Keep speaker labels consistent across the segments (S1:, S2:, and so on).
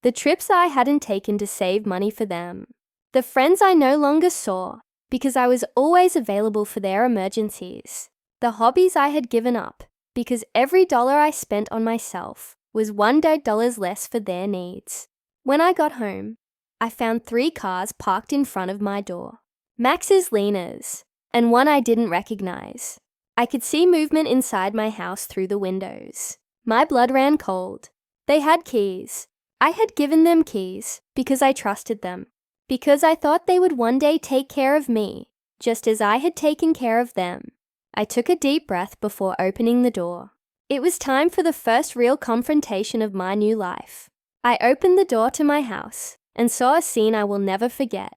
S1: the trips I hadn't taken to save money for them, the friends I no longer saw because I was always available for their emergencies, the hobbies I had given up because every dollar I spent on myself was $1 less for their needs. When I got home, I found 3 cars parked in front of my door. Max's, Lena's, and one I didn't recognize. I could see movement inside my house through the windows. My blood ran cold. They had keys. I had given them keys because I trusted them, because I thought they would one day take care of me, just as I had taken care of them. I took a deep breath before opening the door. It was time for the first real confrontation of my new life. I opened the door to my house and saw a scene I will never forget.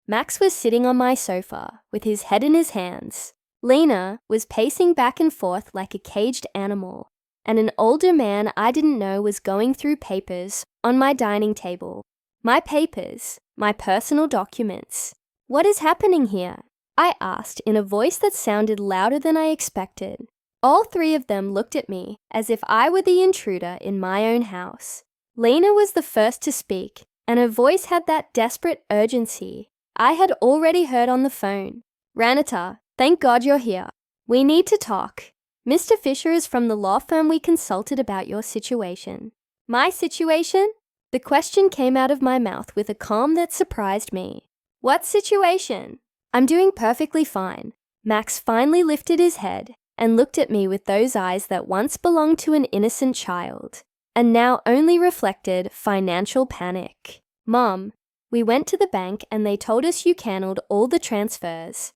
S1: Max was sitting on my sofa with his head in his hands. Lena was pacing back and forth like a caged animal, and an older man I didn't know was going through papers on my dining table. My papers, my personal documents. What is happening here? I asked in a voice that sounded louder than I expected. All 3 of them looked at me as if I were the intruder in my own house. Lena was the first to speak, and her voice had that desperate urgency I had already heard on the phone. Ranita, thank God you're here. We need to talk. Mr. Fisher is from the law firm we consulted about your situation. My situation? The question came out of my mouth with a calm that surprised me. What situation? I'm doing perfectly fine. Max finally lifted his head and looked at me with those eyes that once belonged to an innocent child, and now only reflected financial panic. Mom, we went to the bank and they told us you cancelled all the transfers.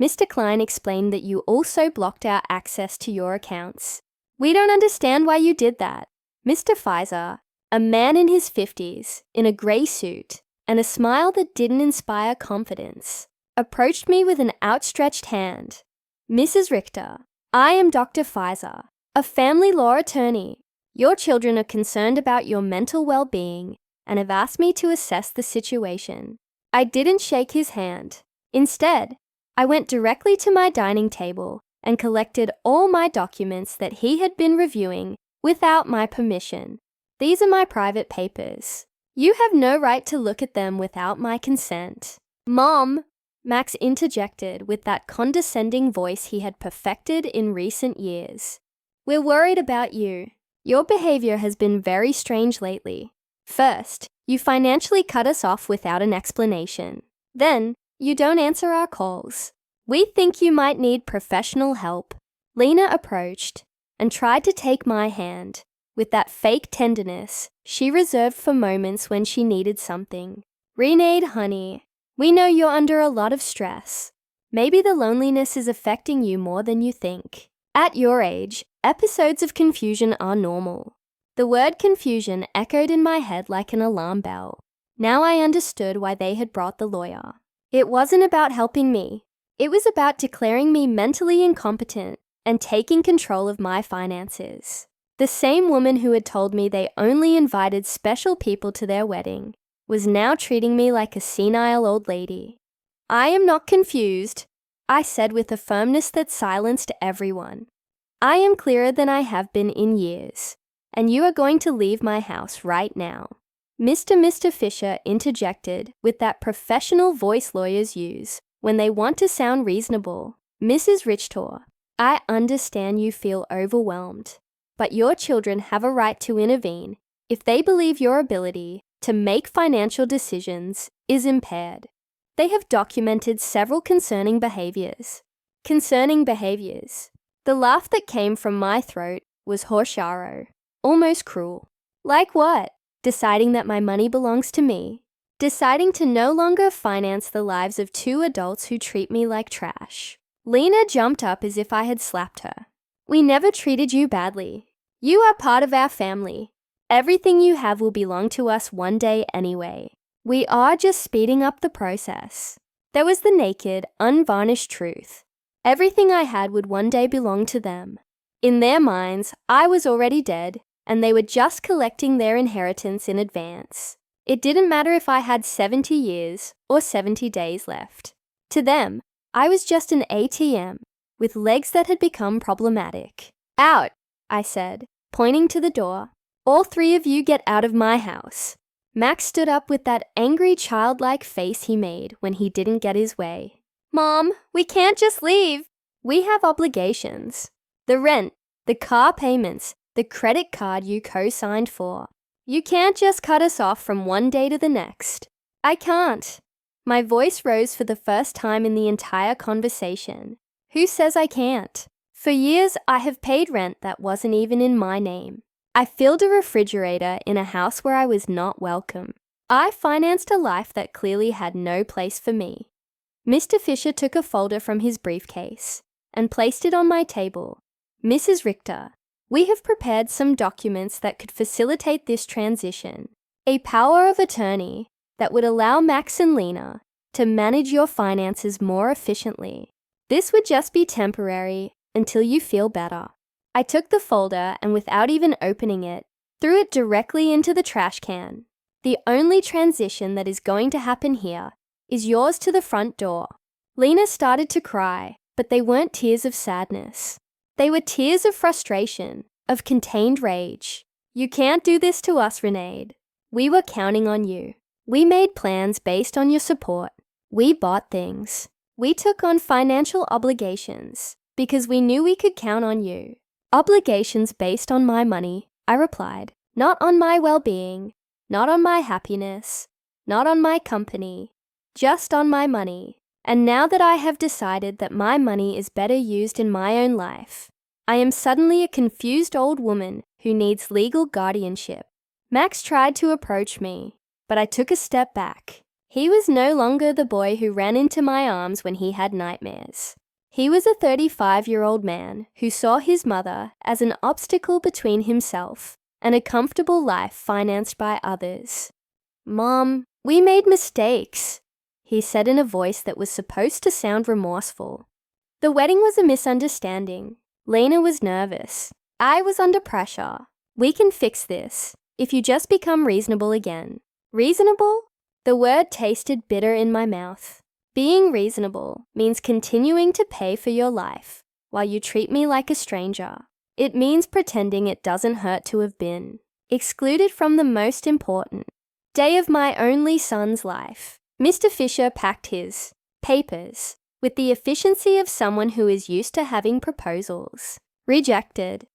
S1: Mr. Klein explained that you also blocked our access to your accounts. We don't understand why you did that. Mr. Pfizer, a man in his 50s, in a grey suit, and a smile that didn't inspire confidence, approached me with an outstretched hand. Mrs. Richter, I am Dr. Pfizer, a family law attorney. Your children are concerned about your mental well-being and have asked me to assess the situation. I didn't shake his hand. Instead, I went directly to my dining table and collected all my documents that he had been reviewing without my permission. These are my private papers. You have no right to look at them without my consent. Mom, Max interjected with that condescending voice he had perfected in recent years. We're worried about you. Your behavior has been very strange lately. First, you financially cut us off without an explanation. Then, you don't answer our calls. We think you might need professional help. Lena approached and tried to take my hand with that fake tenderness she reserved for moments when she needed something. Renade, honey, we know you're under a lot of stress. Maybe the loneliness is affecting you more than you think. At your age, episodes of confusion are normal. The word confusion echoed in my head like an alarm bell. Now I understood why they had brought the lawyer. It wasn't about helping me. It was about declaring me mentally incompetent and taking control of my finances. The same woman who had told me they only invited special people to their wedding was now treating me like a senile old lady. I am not confused, I said with a firmness that silenced everyone. I am clearer than I have been in years, and you are going to leave my house right now. Mr. Fisher interjected with that professional voice lawyers use when they want to sound reasonable. Mrs. Richter, I understand you feel overwhelmed, but your children have a right to intervene if they believe your ability to make financial decisions is impaired. They have documented several concerning behaviors. The laugh that came from my throat was horseshoe, almost cruel. Like what? Deciding that my money belongs to me. Deciding to no longer finance the lives of 2 adults who treat me like trash. Lena jumped up as if I had slapped her. We never treated you badly. You are part of our family. Everything you have will belong to us one day anyway. We are just speeding up the process. There was the naked, unvarnished truth. Everything I had would one day belong to them. In their minds, I was already dead, and they were just collecting their inheritance in advance. It didn't matter if I had 70 years or 70 days left. To them, I was just an ATM with legs that had become problematic. Out, I said, pointing to the door. All 3 of you get out of my house. Max stood up with that angry childlike face he made when he didn't get his way. Mom, we can't just leave. We have obligations. The rent, the car payments, the credit card you co-signed for. You can't just cut us off from one day to the next. I can't. My voice rose for the first time in the entire conversation. Who says I can't? For years, I have paid rent that wasn't even in my name. I filled a refrigerator in a house where I was not welcome. I financed a life that clearly had no place for me. Mr. Fisher took a folder from his briefcase and placed it on my table. Mrs. Richter, we have prepared some documents that could facilitate this transition. A power of attorney that would allow Max and Lena to manage your finances more efficiently. This would just be temporary until you feel better. I took the folder and without even opening it, threw it directly into the trash can. The only transition that is going to happen here is yours to the front door. Lena started to cry, but they weren't tears of sadness. They were tears of frustration, of contained rage. You can't do this to us, Renee. We were counting on you. We made plans based on your support. We bought things. We took on financial obligations because we knew we could count on you. Obligations based on my money, I replied. Not on my well-being, not on my happiness, not on my company, just on my money. And now that I have decided that my money is better used in my own life, I am suddenly a confused old woman who needs legal guardianship. Max tried to approach me, but I took a step back. He was no longer the boy who ran into my arms when he had nightmares. He was a 35-year-old man who saw his mother as an obstacle between himself and a comfortable life financed by others. Mom, we made mistakes, he said in a voice that was supposed to sound remorseful. The wedding was a misunderstanding. Lena was nervous. I was under pressure. We can fix this if you just become reasonable again. Reasonable? The word tasted bitter in my mouth. Being reasonable means continuing to pay for your life while you treat me like a stranger. It means pretending it doesn't hurt to have been excluded from the most important day of my only son's life. Mr. Fisher packed his papers with the efficiency of someone who is used to having proposals. Rejected.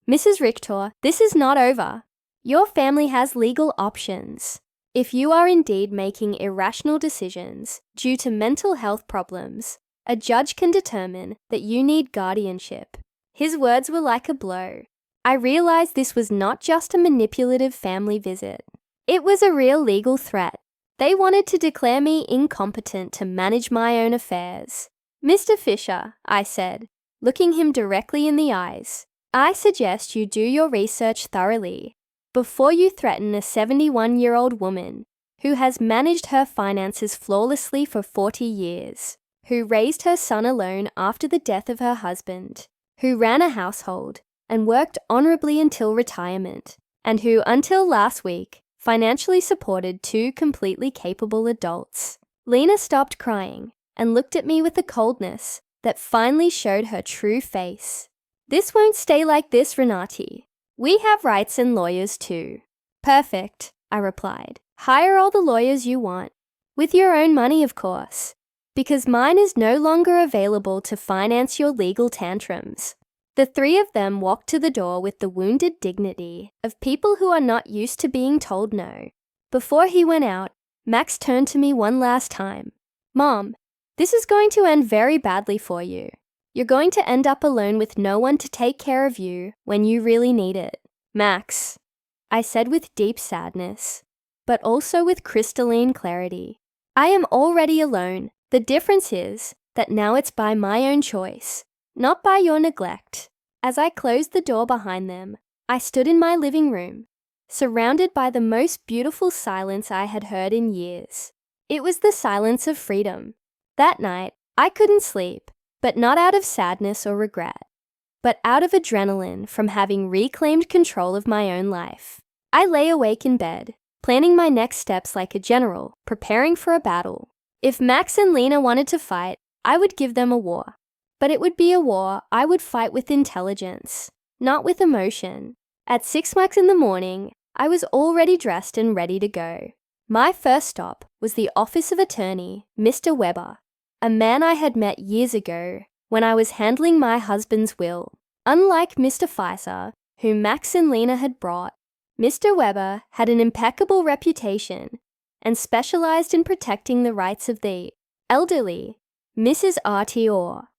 S1: Mrs. Richter, this is not over. Your family has legal options. If you are indeed making irrational decisions due to mental health problems, a judge can determine that you need guardianship. His words were like a blow. I realized this was not just a manipulative family visit. It was a real legal threat. They wanted to declare me incompetent to manage my own affairs. Mr. Fisher, I said, looking him directly in the eyes, I suggest you do your research thoroughly before you threaten a 71-year-old woman who has managed her finances flawlessly for 40 years, who raised her son alone after the death of her husband, who ran a household and worked honorably until retirement, and who, until last week, financially supported 2 completely capable adults. Lena stopped crying and looked at me with a coldness that finally showed her true face. This won't stay like this, Renati. We have rights and lawyers too. Perfect, I replied. Hire all the lawyers you want. With your own money, of course. Because mine is no longer available to finance your legal tantrums. The 3 of them walked to the door with the wounded dignity of people who are not used to being told no. Before he went out, Max turned to me one last time. Mom, this is going to end very badly for you. You're going to end up alone with no one to take care of you when you really need it. Max, I said with deep sadness, but also with crystalline clarity. I am already alone. The difference is that now it's by my own choice, not by your neglect. As I closed the door behind them, I stood in my living room, surrounded by the most beautiful silence I had heard in years. It was the silence of freedom. That night, I couldn't sleep. But not out of sadness or regret, but out of adrenaline from having reclaimed control of my own life. I lay awake in bed, planning my next steps like a general, preparing for a battle. If Max and Lena wanted to fight, I would give them a war. But it would be a war I would fight with intelligence, not with emotion. At 6 o'clock in the morning, I was already dressed and ready to go. My first stop was the office of attorney, Mr. Weber, a man I had met years ago when I was handling my husband's will. Unlike Mr. Pfizer, whom Max and Lena had brought, Mr. Weber had an impeccable reputation and specialized in protecting the rights of the elderly, Mrs. R.T. Orr.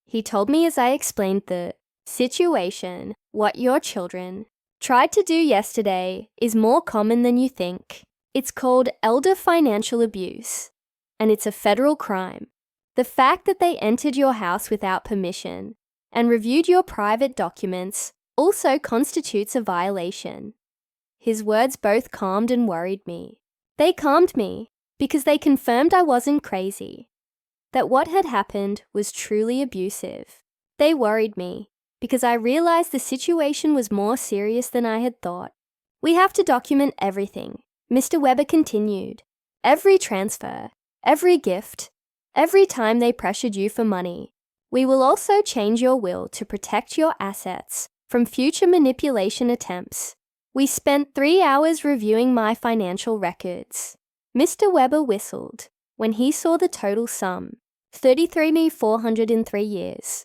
S1: He told me as I explained the situation, what your children tried to do yesterday is more common than you think. It's called elder financial abuse, and it's a federal crime. The fact that they entered your house without permission and reviewed your private documents also constitutes a violation. His words both calmed and worried me. They calmed me because they confirmed I wasn't crazy, that what had happened was truly abusive. They worried me because I realized the situation was more serious than I had thought. We have to document everything, Mr. Weber continued. Every transfer, every gift, every time they pressured you for money. We will also change your will to protect your assets from future manipulation attempts. We spent 3 hours reviewing my financial records. Mr. Weber whistled when he saw the total sum, $33,403.